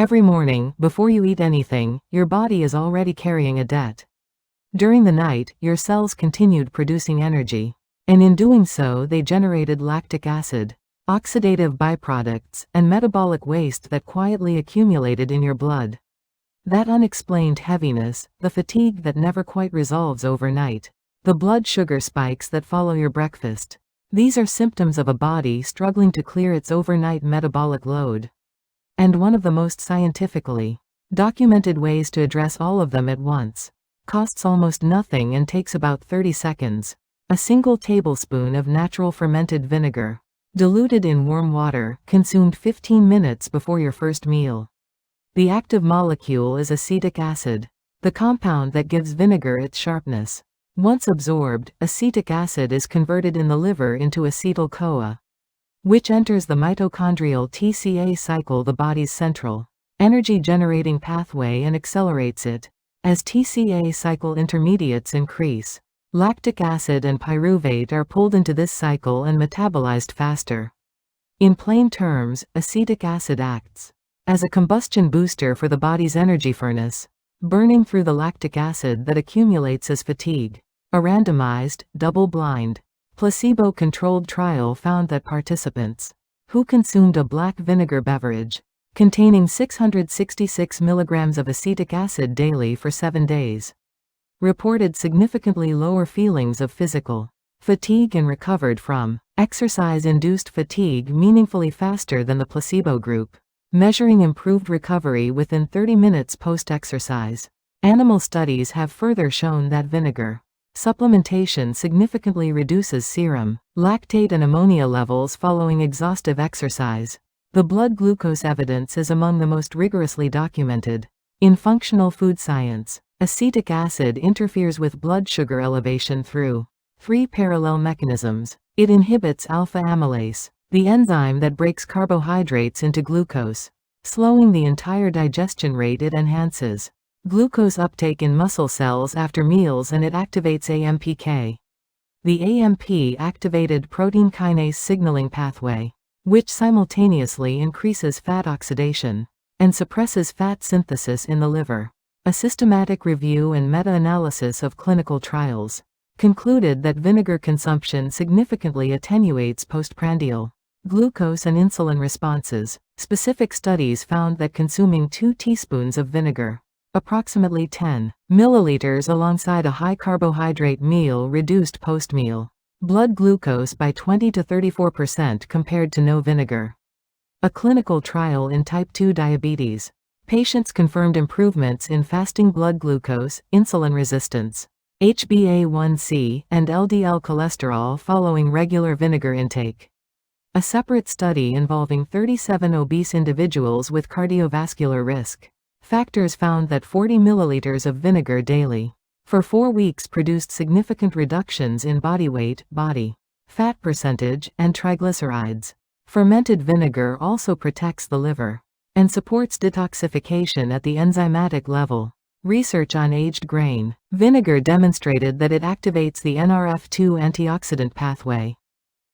Every morning, before you eat anything, your body is already carrying a debt. During the night, your cells continued producing energy. And in doing so they generated lactic acid, oxidative byproducts, and metabolic waste that quietly accumulated in your blood. That unexplained heaviness, the fatigue that never quite resolves overnight, the blood sugar spikes that follow your breakfast. These are symptoms of a body struggling to clear its overnight metabolic load. And one of the most scientifically documented ways to address all of them at once costs almost nothing and takes about 30 seconds. A single tablespoon of natural fermented vinegar, diluted in warm water, consumed 15 minutes before your first meal. The active molecule is acetic acid, the compound that gives vinegar its sharpness. Once absorbed, acetic acid is converted in the liver into acetyl-CoA, which enters the mitochondrial TCA cycle, the body's central energy-generating pathway, and accelerates it. As TCA cycle intermediates increase, lactic acid and pyruvate are pulled into this cycle and metabolized faster. In plain terms, acetic acid acts as a combustion booster for the body's energy furnace, burning through the lactic acid that accumulates as fatigue. A randomized, double-blind, placebo-controlled trial found that participants who consumed a black vinegar beverage containing 666 milligrams of acetic acid daily for 7 days reported significantly lower feelings of physical fatigue and recovered from exercise-induced fatigue meaningfully faster than the placebo group, measuring improved recovery within 30 minutes post-exercise. Animal studies have further shown that vinegar supplementation significantly reduces serum lactate and ammonia levels following exhaustive exercise. The blood glucose evidence is among the most rigorously documented. In functional food science, acetic acid interferes with blood sugar elevation through 3 parallel mechanisms. It inhibits alpha amylase, the enzyme that breaks carbohydrates into glucose, slowing the entire digestion rate. It enhances glucose uptake in muscle cells after meals, and it activates AMPK, the AMP-activated protein kinase signaling pathway, which simultaneously increases fat oxidation and suppresses fat synthesis in the liver. A systematic review and meta-analysis of clinical trials concluded that vinegar consumption significantly attenuates postprandial glucose and insulin responses. Specific studies found that consuming 2 teaspoons of vinegar, approximately 10 milliliters, alongside a high carbohydrate meal reduced post-meal blood glucose by 20 to 34% compared to no vinegar. A clinical trial in type 2 diabetes patients confirmed improvements in fasting blood glucose, insulin resistance, HbA1c, and LDL cholesterol following regular vinegar intake. A separate study involving 37 obese individuals with cardiovascular risk factors found that 40 milliliters of vinegar daily for 4 weeks produced significant reductions in body weight, body fat percentage, and triglycerides. Fermented vinegar also protects the liver and supports detoxification at the enzymatic level. Research on aged grain vinegar demonstrated that it activates the NRF2 antioxidant pathway,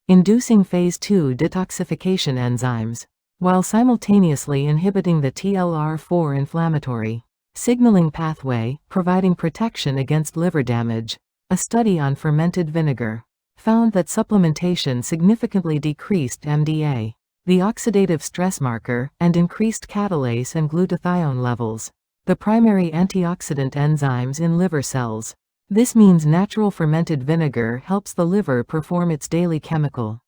inducing phase 2 detoxification enzymes, while simultaneously inhibiting the TLR4 inflammatory signaling pathway, providing protection against liver damage. A study on fermented vinegar found that supplementation significantly decreased MDA, the oxidative stress marker, and increased catalase and glutathione levels, the primary antioxidant enzymes in liver cells. This means natural fermented vinegar helps the liver perform its daily chemical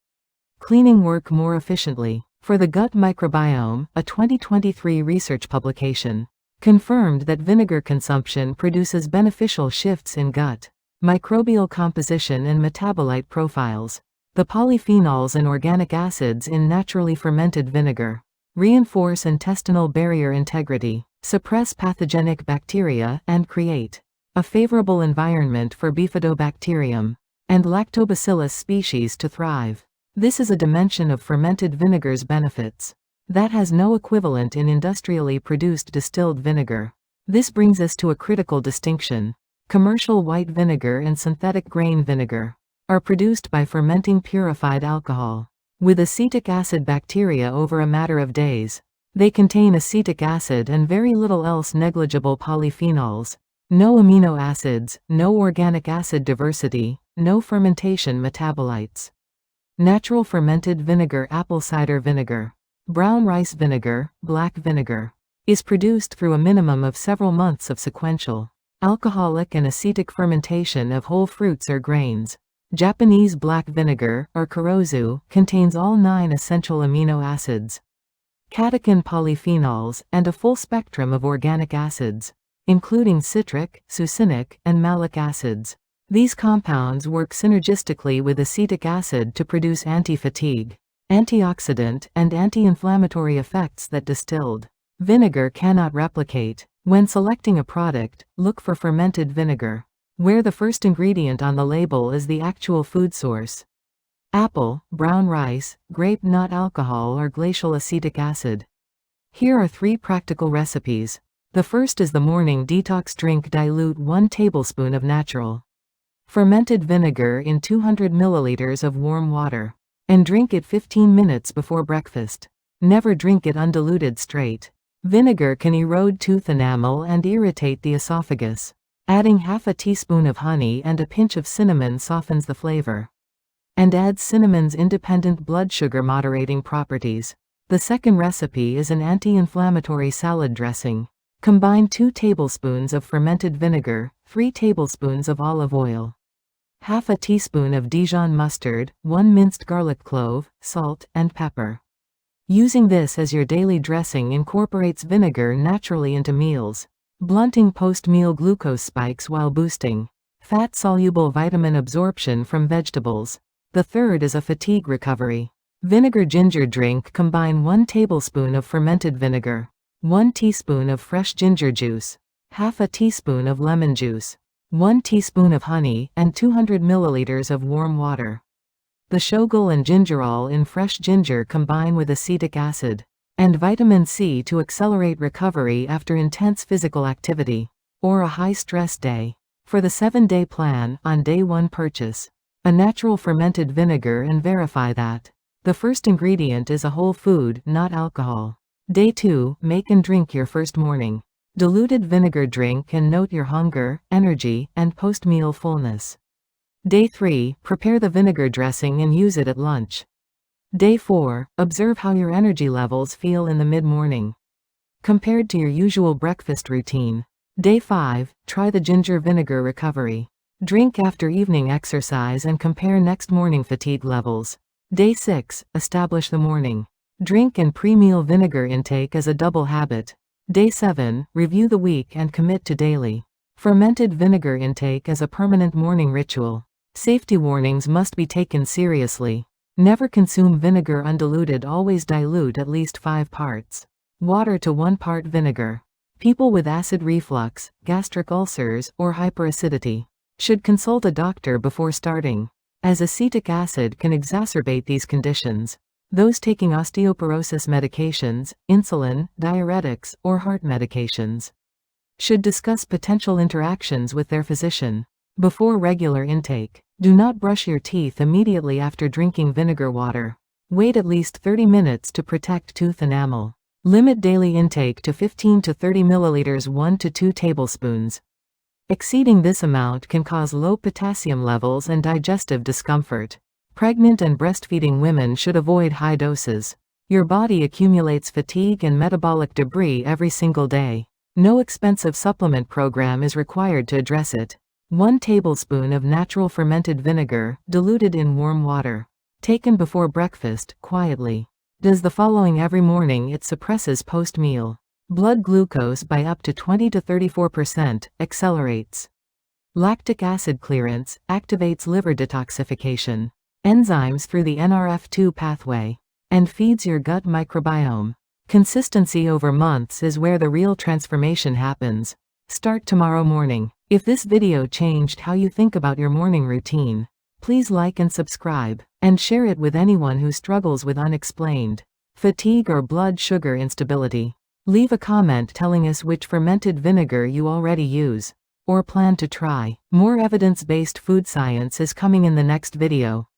cleaning work more efficiently. For the gut microbiome, a 2023 research publication confirmed that vinegar consumption produces beneficial shifts in gut microbial composition and metabolite profiles. The polyphenols and organic acids in naturally fermented vinegar reinforce intestinal barrier integrity, suppress pathogenic bacteria, and create a favorable environment for Bifidobacterium and Lactobacillus species to thrive. This is a dimension of fermented vinegar's benefits that has no equivalent in industrially produced distilled vinegar. This brings us to a critical distinction. Commercial white vinegar and synthetic grain vinegar are produced by fermenting purified alcohol with acetic acid bacteria over a matter of days. They contain acetic acid and very little else negligible polyphenols. No amino acids, no organic acid diversity, no fermentation metabolites. Natural fermented vinegar. Apple cider vinegar, brown rice vinegar, black vinegar, is produced through a minimum of several months of sequential, alcoholic and acetic fermentation of whole fruits or grains. Japanese black vinegar, or kurozu, contains all 9 essential amino acids, catechin polyphenols, and a full spectrum of organic acids, including citric, succinic, and malic acids. These compounds work synergistically with acetic acid to produce anti-fatigue, antioxidant, and anti-inflammatory effects that distilled vinegar cannot replicate. When selecting a product, look for fermented vinegar, where the first ingredient on the label is the actual food source. Apple, brown rice, grape, not alcohol or glacial acetic acid. Here are 3 practical recipes. The first is the morning detox drink. Dilute 1 tablespoon of natural fermented vinegar in 200 milliliters of warm water, and drink it 15 minutes before breakfast. Never drink it undiluted straight. Vinegar can erode tooth enamel and irritate the esophagus. Adding half a teaspoon of honey and a pinch of cinnamon softens the flavor, and adds cinnamon's independent blood sugar moderating properties. The second recipe is an anti-inflammatory salad dressing. Combine 2 tablespoons of fermented vinegar, 3 tablespoons of olive oil, half a teaspoon of Dijon mustard, 1 minced garlic clove, salt, and pepper. Using this as your daily dressing incorporates vinegar naturally into meals, blunting post-meal glucose spikes while boosting fat-soluble vitamin absorption from vegetables. The third is a fatigue recovery vinegar ginger drink. Combine 1 tablespoon of fermented vinegar, 1 teaspoon of fresh ginger juice, half a teaspoon of lemon juice, 1 teaspoon of honey, and 200 milliliters of warm water. The shogal and gingerol in fresh ginger combine with acetic acid and vitamin C to accelerate recovery after intense physical activity or a high-stress day. For the 7-day plan, on day 1 purchase a natural fermented vinegar and verify that the first ingredient is a whole food, not alcohol. Day 2, make and drink your first morning diluted vinegar drink and note your hunger, energy, and post-meal fullness. Day 3, prepare the vinegar dressing and use it at lunch. Day 4, observe how your energy levels feel in the mid-morning compared to your usual breakfast routine. Day 5, try the ginger vinegar recovery. Drink after evening exercise and compare next morning fatigue levels. Day 6, establish the morning drink and pre-meal vinegar intake as a double habit. Day 7, review the week and commit to daily fermented vinegar intake as a permanent morning ritual. Safety warnings must be taken seriously. Never consume vinegar undiluted. Always dilute at least 5 parts water to 1 part vinegar. People with acid reflux, gastric ulcers, or hyperacidity should consult a doctor before starting, as acetic acid can exacerbate these conditions. Those taking osteoporosis medications, insulin, diuretics, or heart medications should discuss potential interactions with their physician before regular intake. Do not brush your teeth immediately after drinking vinegar water. Wait at least 30 minutes to protect tooth enamel. Limit daily intake to 15 to 30 milliliters, 1 to 2 tablespoons. Exceeding this amount can cause low potassium levels and digestive discomfort. Pregnant and breastfeeding women should avoid high doses. Your body accumulates fatigue and metabolic debris every single day. No expensive supplement program is required to address it. 1 tablespoon of natural fermented vinegar, diluted in warm water. Taken before breakfast, quietly. Does the following every morning. It suppresses post-meal blood glucose by up to 20 to 34%, accelerates lactic acid clearance, activates liver detoxification enzymes through the NRF2 pathway, and feeds your gut microbiome. Consistency over months is where the real transformation happens. Start tomorrow morning. If this video changed how you think about your morning routine, please like and subscribe, and share it with anyone who struggles with unexplained fatigue or blood sugar instability. Leave a comment telling us which fermented vinegar you already use or plan to try. More evidence-based food science is coming in the next video.